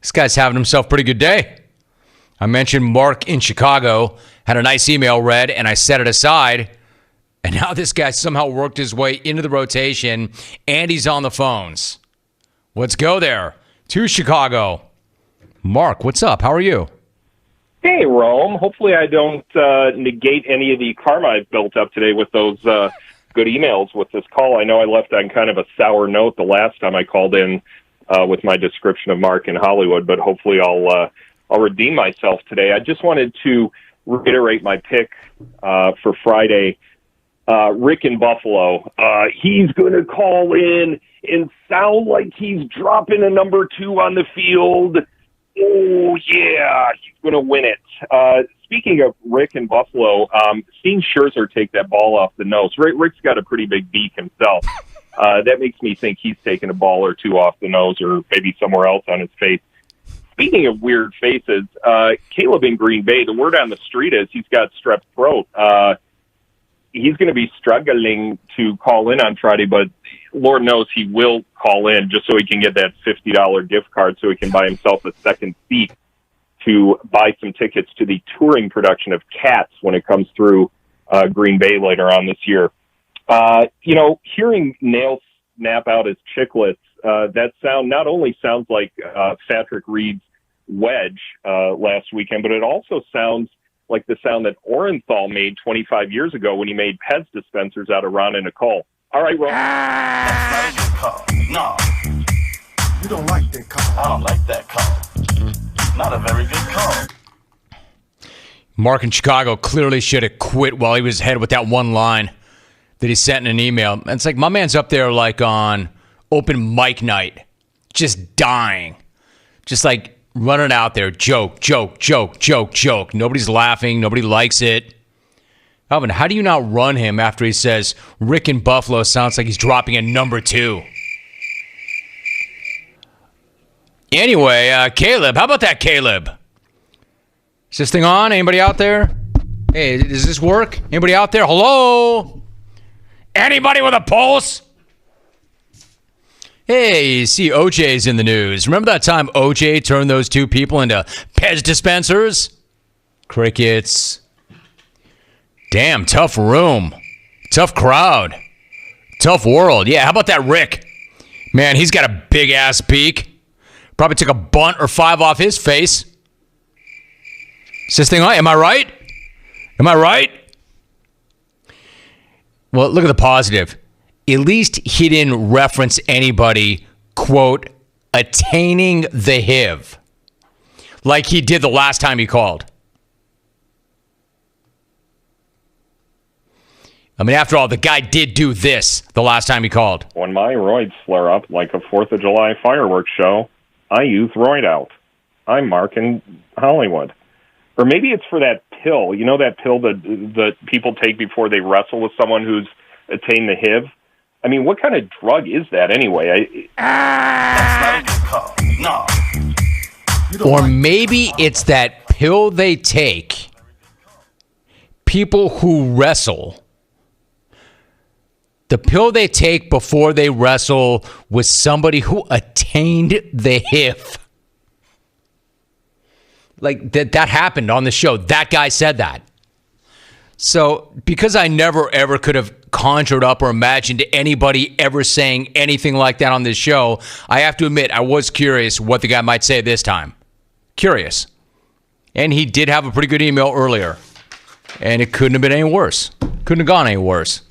This guy's having himself a pretty good day. I mentioned Mark in Chicago had a nice email read, and I set it aside. And now this guy somehow worked his way into the rotation, and he's on the phones. Let's go there to Chicago. Mark, what's up? How are you? Hey, Rome. Hopefully I don't negate any of the karma I've built up today with those good emails with this call. I know I left on kind of a sour note the last time I called in with my description of Mark in Hollywood, but hopefully I'll redeem myself today. I just wanted to reiterate my pick for Friday. Rick in Buffalo. He's going to call in and sound like he's dropping a number 2 on the field. Oh, yeah, he's going to win it. Speaking of Rick in Buffalo, seeing Scherzer take that ball off the nose. Rick's got a pretty big beak himself. That makes me think he's taken a ball or 2 off the nose or maybe somewhere else on his face. Speaking of weird faces, Caleb in Green Bay, the word on the street is he's got strep throat. He's going to be struggling to call in on Friday, but Lord knows he will call in just so he can get that $50 gift card so he can buy himself a second seat to buy some tickets to the touring production of Cats when it comes through Green Bay later on this year. Hearing Nail snap out his chiclets, that sound not only sounds like Patrick Reed's wedge last weekend, but it also sounds like the sound that Orenthal made 25 years ago when he made Pez dispensers out of Ron and Nicole. All right, Ron. That's not a good call. No. You don't like that call. I don't like that call. Not a very good call. Mark in Chicago clearly should have quit while he was ahead with that one line that he sent in an email. And it's like my man's up there like on open mic night, just dying. Just like running out there, joke. Nobody's laughing. Nobody likes it. Alvin, how do you not run him after he says Rick in Buffalo sounds like he's dropping a number 2? Anyway, Caleb, how about that, Caleb? Is this thing on? Anybody out there? Hey, does this work? Anybody out there? Hello? Anybody with a pulse? Hey, see, OJ's in the news. Remember that time OJ turned those 2 people into Pez dispensers? Crickets. Damn, tough room. Tough crowd. Tough world. Yeah, how about that Rick? Man, he's got a big-ass beak. Probably took a bunt or 5 off his face. Is this thing on? Am I right? Am I right? Well, look at the positive. At least he didn't reference anybody, quote, attaining the HIV, like he did the last time he called. I mean, after all, the guy did do this the last time he called. When my roids flare up like a 4th of July fireworks show, I use Roid Out. I'm Mark in Hollywood. Or maybe it's for that pill. You know that pill that people take before they wrestle with someone who's attained the HIV? I mean, what kind of drug is that anyway? That's not a good call. No. Or maybe it's that pill they take, people who wrestle, the pill they take before they wrestle with somebody who attained the HIV. Like, that happened on the show. That guy said that. So, because I never, ever could have conjured up or imagined anybody ever saying anything like that on this show, I have to admit, I was curious what the guy might say this time. Curious. And he did have a pretty good email earlier. And it couldn't have been any worse. Couldn't have gone any worse.